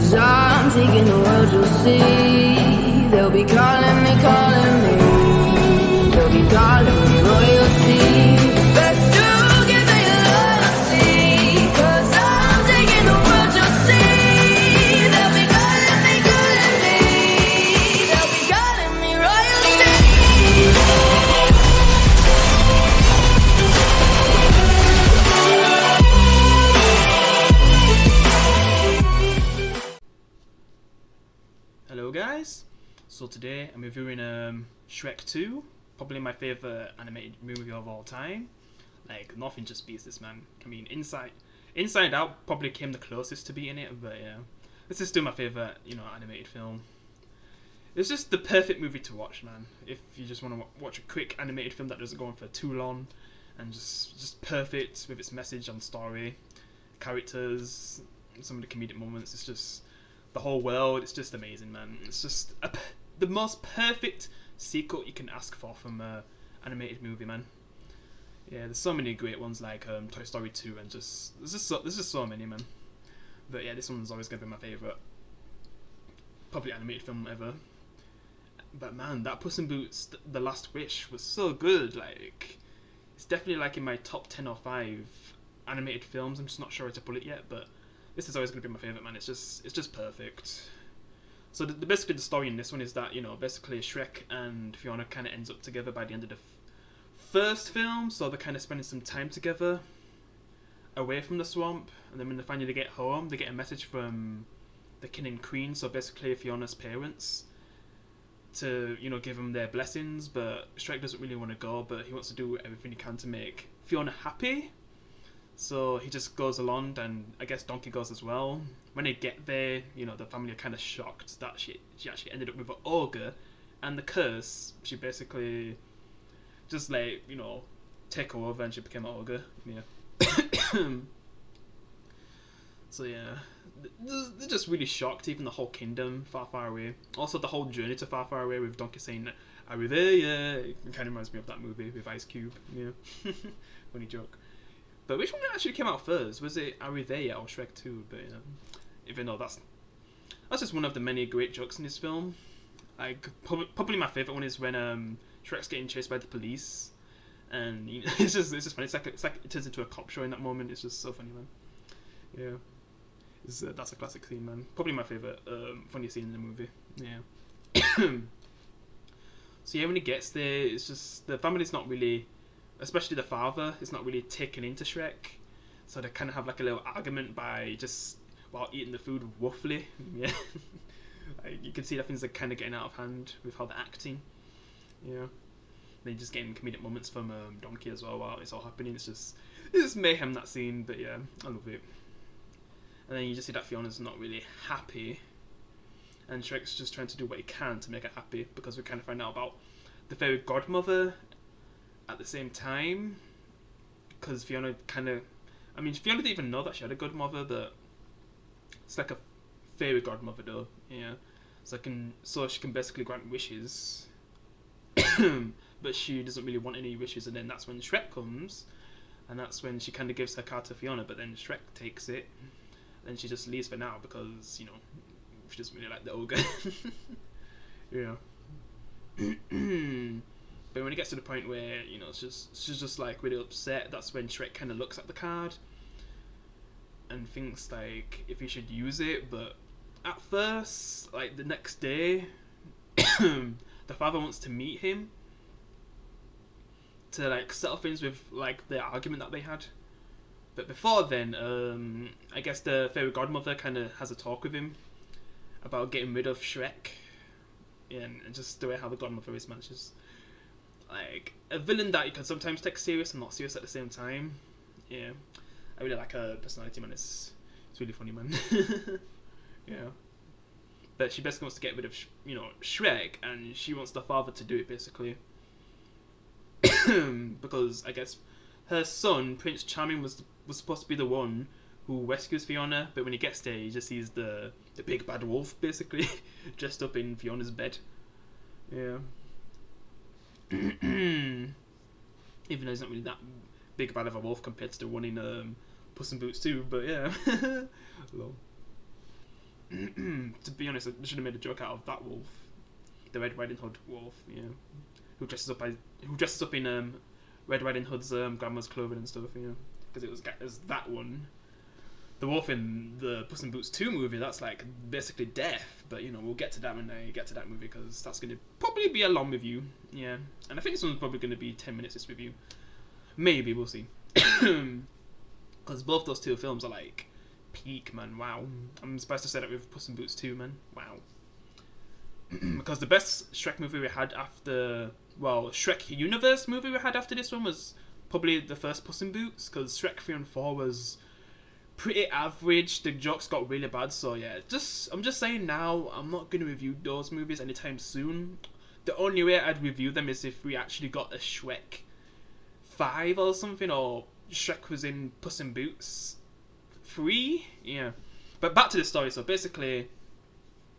'Cause I'm taking the world, you'll see. They'll be calling me, calling me. They'll be calling me royalty. Best to give me loyalty. 'Cause I'm taking the world, you'll see. They'll be calling me, calling me. They'll be calling me royalty. Hello guys, so today I'm reviewing Shrek 2, probably my favourite animated movie of all time. Like, nothing just beats this, man. I mean, Inside Out probably came the closest to beating it, but yeah, this is still my favourite, animated film. It's just the perfect movie to watch, man. If you just want to watch a quick animated film that doesn't go on for too long, and just perfect with its message and story, characters, some of the comedic moments. It's just the whole world. It's just amazing, man. It's just the most perfect sequel you can ask for from an animated movie, man. Yeah, there's so many great ones like Toy Story 2 and there's just so many, man. But yeah, this one's always gonna be my favourite, probably animated film ever. But man, that Puss in Boots, The Last Wish, was so good. Like, it's definitely like in my top 10 or 5 animated films. I'm just not sure where to put it yet, but this is always going to be my favourite, man. It's just perfect. So basically the story in this one is that, basically Shrek and Fiona kind of ends up together by the end of the first film. So they're kind of spending some time together away from the swamp. And then when they finally get home, they get a message from the king and queen. So basically Fiona's parents, to, give them their blessings. But Shrek doesn't really want to go, but he wants to do everything he can to make Fiona happy. So he just goes along, and I guess Donkey goes as well. When they get there, the family are kind of shocked that she actually ended up with an ogre, and the curse, she basically just take her over, and she became an ogre. Yeah. So yeah, they're just really shocked. Even the whole kingdom, far, far away. Also the whole journey to Far, Far Away with Donkey saying, "Are we there? Yeah." It kind of reminds me of that movie with Ice Cube. Yeah. Funny joke. But which one actually came out first? Was it Are We There Yet or Shrek 2? But even though that's just one of the many great jokes in this film. Like, probably my favourite one is when Shrek's getting chased by the police, and it's just funny. It's like it turns into a cop show in that moment. It's just so funny, man. Yeah, that's a classic scene, man. Probably my favourite funny scene in the movie. Yeah. So yeah, when he gets there, it's just the family's not really, especially the father, is not really taken into Shrek. So they kind of have like a little argument while eating the food roughly. Yeah. Like, you can see that things are kind of getting out of hand with how they're acting. Yeah. Then just getting comedic moments from Donkey as well while it's all happening. It's just mayhem, that scene, but yeah, I love it. And then you just see that Fiona's not really happy, and Shrek's just trying to do what he can to make her happy, because we kind of find out about the fairy godmother at the same time, because Fiona didn't even know that she had a godmother, but it's like a fairy godmother though, yeah. So she can basically grant wishes, but she doesn't really want any wishes, and then that's when Shrek comes, and that's when she kind of gives her card to Fiona, but then Shrek takes it, and she just leaves for now because, she doesn't really like the ogre. Yeah. But when it gets to the point where, she's just like really upset, that's when Shrek kind of looks at the card and thinks like if he should use it. But at first, like the next day, the father wants to meet him to like settle things with like the argument that they had. But before then, I guess the fairy godmother kind of has a talk with him about getting rid of Shrek. Yeah, and just the way how the godmother is, man. She's like a villain that you can sometimes take serious and not serious at the same time. Yeah, I really like her personality, man. It's really funny, man. Yeah, but she basically wants to get rid of Shrek, and she wants the father to do it basically. Because I guess her son Prince Charming was supposed to be the one who rescues Fiona, but when he gets there, he just sees the big bad wolf basically dressed up in Fiona's bed. Yeah. Even though he's not really that big bad of a wolf compared to the one in Puss in Boots 2, but yeah. Lol. To be honest, I should have made a joke out of that wolf, the Red Riding Hood wolf, yeah, who dresses up in Red Riding Hood's grandma's clothing and stuff, yeah, because it was that one. The wolf in the Puss in Boots 2 movie, that's like basically death, but you know, we'll get to that when I get to that movie, because that's going to probably be a long review, yeah, and I think this one's probably going to be 10 minutes, this review, maybe, we'll see, because both those two films are like peak, man, wow. I'm surprised to say that with Puss in Boots 2, man, wow. Because the best Shrek movie we had after, well, Shrek Universe movie we had after this one was probably the first Puss in Boots, because Shrek 3 and 4 was pretty average. The jokes got really bad, so yeah, I'm just saying now, I'm not going to review those movies anytime soon. The only way I'd review them is if we actually got a Shrek 5 or something, or Shrek was in Puss in Boots 3, yeah. But back to the story, so basically,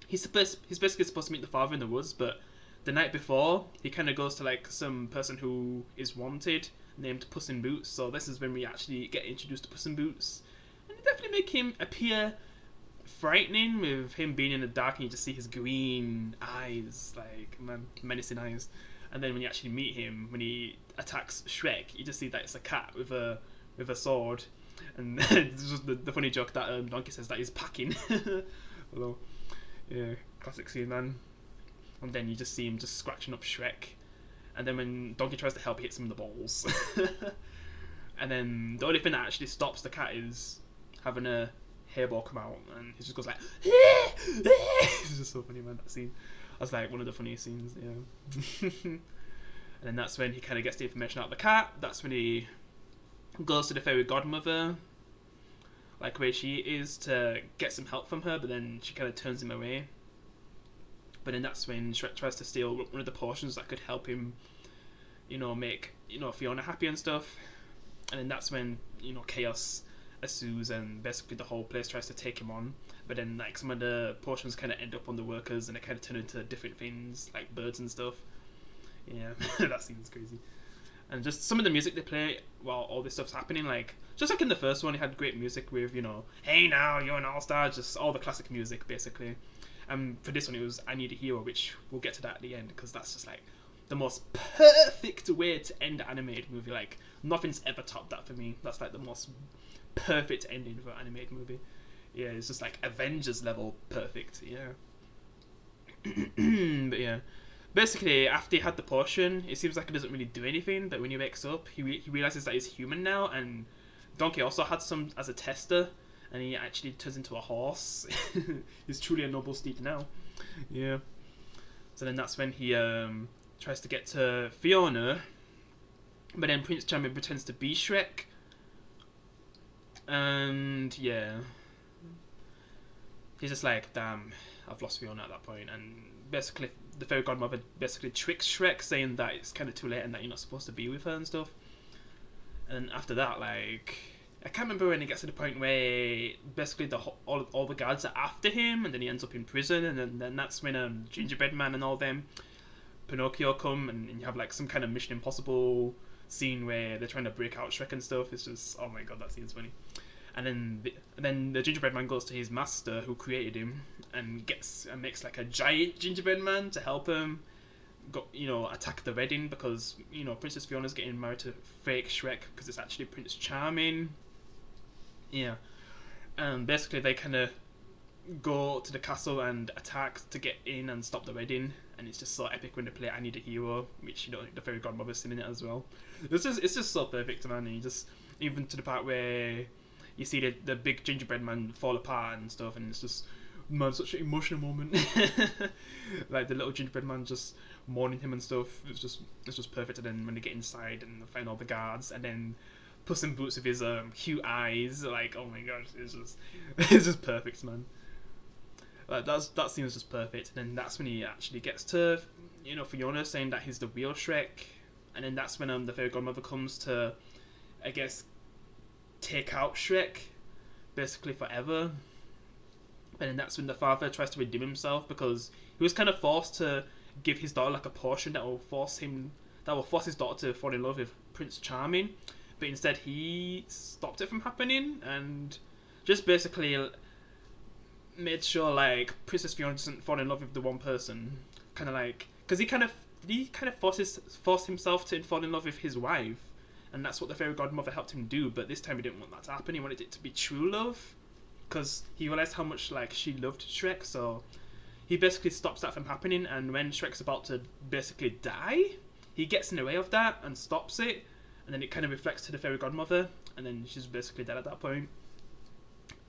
he's basically supposed to meet the father in the woods, but the night before, he kind of goes to like some person who is wanted, named Puss in Boots, so this is when we actually get introduced to Puss in Boots. And definitely make him appear frightening with him being in the dark and you just see his green eyes, like, man, menacing eyes. And then when you actually meet him, when he attacks Shrek, you just see that it's a cat with a sword. And it's just the funny joke that Donkey says that he's packing. Hello. Yeah, classic scene, man. And then you just see him just scratching up Shrek. And then when Donkey tries to help, he hits him in the balls. And then the only thing that actually stops the cat is having a hairball come out, and he just goes like, it's just so funny, man, that scene. That's like one of the funniest scenes, yeah. And then that's when he kind of gets the information out of the cat. That's when he goes to the fairy godmother, like where she is, to get some help from her, but then she kind of turns him away. But then that's when Shrek tries to steal one of the potions that could help him, you know, make, you know, Fiona happy and stuff. And then that's when, you know, chaos ensues and basically the whole place tries to take him on. But then like some of the potions kind of end up on the workers and they kind of turn into different things, like birds and stuff. Yeah, that seems crazy. And just some of the music they play while all this stuff's happening, like, just like in the first one, it had great music with, you know, hey now, you're an all-star, just all the classic music, basically. And for this one, it was I Need a Hero, which we'll get to that at the end, because that's just, like, the most perfect way to end an animated movie. Like, nothing's ever topped that for me. That's, like, the most perfect ending for an animated movie. Yeah, it's just, like, Avengers level perfect, yeah. But, yeah. Basically, after he had the potion, it seems like he doesn't really do anything, but when he wakes up, he realizes that he's human now, and Donkey also had some as a tester, and he actually turns into a horse. He's truly a noble steed now. Yeah. So then that's when he tries to get to Fiona, but then Prince Charming pretends to be Shrek, and yeah. He's just like, damn, I've lost Fiona at that point, and basically the fairy godmother basically tricks Shrek, saying that it's kind of too late and that you're not supposed to be with her and stuff. And after that, like, I can't remember when it gets to the point where basically all the guards are after him, and then he ends up in prison, and then that's when Gingerbread Man and all them, Pinocchio come, and you have like some kind of Mission Impossible scene where they're trying to break out Shrek and stuff. It's just, oh my god, that scene's funny. And then the gingerbread man goes to his master who created him and makes like a giant gingerbread man to help him attack the wedding, because, you know, Princess Fiona's getting married to fake Shrek because it's actually Prince Charming. Yeah. And basically they kind of go to the castle and attack to get in and stop the wedding, and it's just so epic when they play I Need a Hero, which, you know, the fairy godmother's singing it as well. It's just so perfect, man. And you just, even to the part where you see the big gingerbread man fall apart and stuff, and it's just, man, such an emotional moment. Like the little gingerbread man just mourning him and stuff. It's just perfect. And then when they get inside and find all the guards, and then Puss in Boots with his cute eyes, like, oh my gosh, it's just perfect, man. Like that scene was just perfect. And then that's when he actually gets to, you know, Fiona, saying that he's the real Shrek, and then that's when the fairy godmother comes to, I guess, take out Shrek, basically forever. And then that's when the father tries to redeem himself, because he was kind of forced to give his daughter like a potion that will force his daughter to fall in love with Prince Charming, but instead he stopped it from happening, and just basically made sure like Princess Fiona doesn't fall in love with the one person, kind of like, because he kind of forced himself to fall in love with his wife, and that's what the fairy godmother helped him do. But this time he didn't want that to happen. He wanted it to be true love, because he realized how much like she loved Shrek. So he basically stops that from happening. And when Shrek's about to basically die, he gets in the way of that and stops it. And then it kind of reflects to the fairy godmother, and then she's basically dead at that point.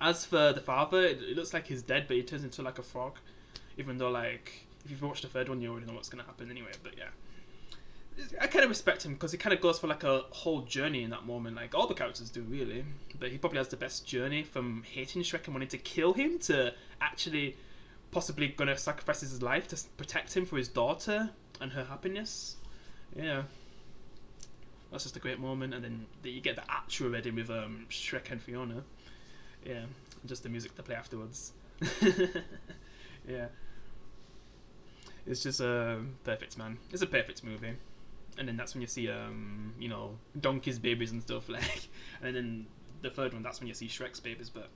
As for the father, it looks like he's dead, but he turns into like a frog. Even though, like, if you've watched the third one, you already know what's going to happen anyway. But yeah, I kind of respect him because he kind of goes for like a whole journey in that moment. Like all the characters do, really. But he probably has the best journey from hating Shrek and wanting to kill him to actually possibly going to sacrifice his life to protect him for his daughter and her happiness. Yeah. That's just a great moment. And then you get the actual wedding with Shrek and Fiona. Yeah. And just the music to play afterwards. Yeah. It's just perfect, man. It's a perfect movie. And then that's when you see you know, donkeys, babies and stuff, like. And then the third one, that's when you see Shrek's babies. But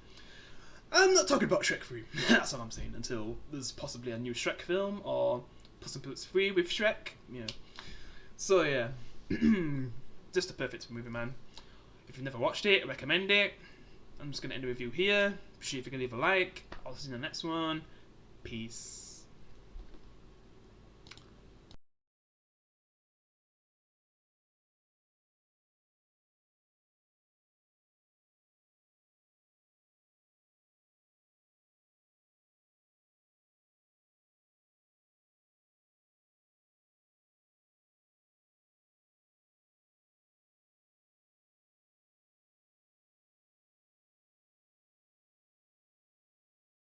I'm not talking about Shrek 3. That's all I'm saying. Until there's possibly a new Shrek film or Puss in Boots 3 with Shrek. Yeah. So yeah. Just a perfect movie, man. If you've never watched it, I recommend it. I'm just gonna end the review here. See if you can leave a like. I'll see you in the next one. Peace.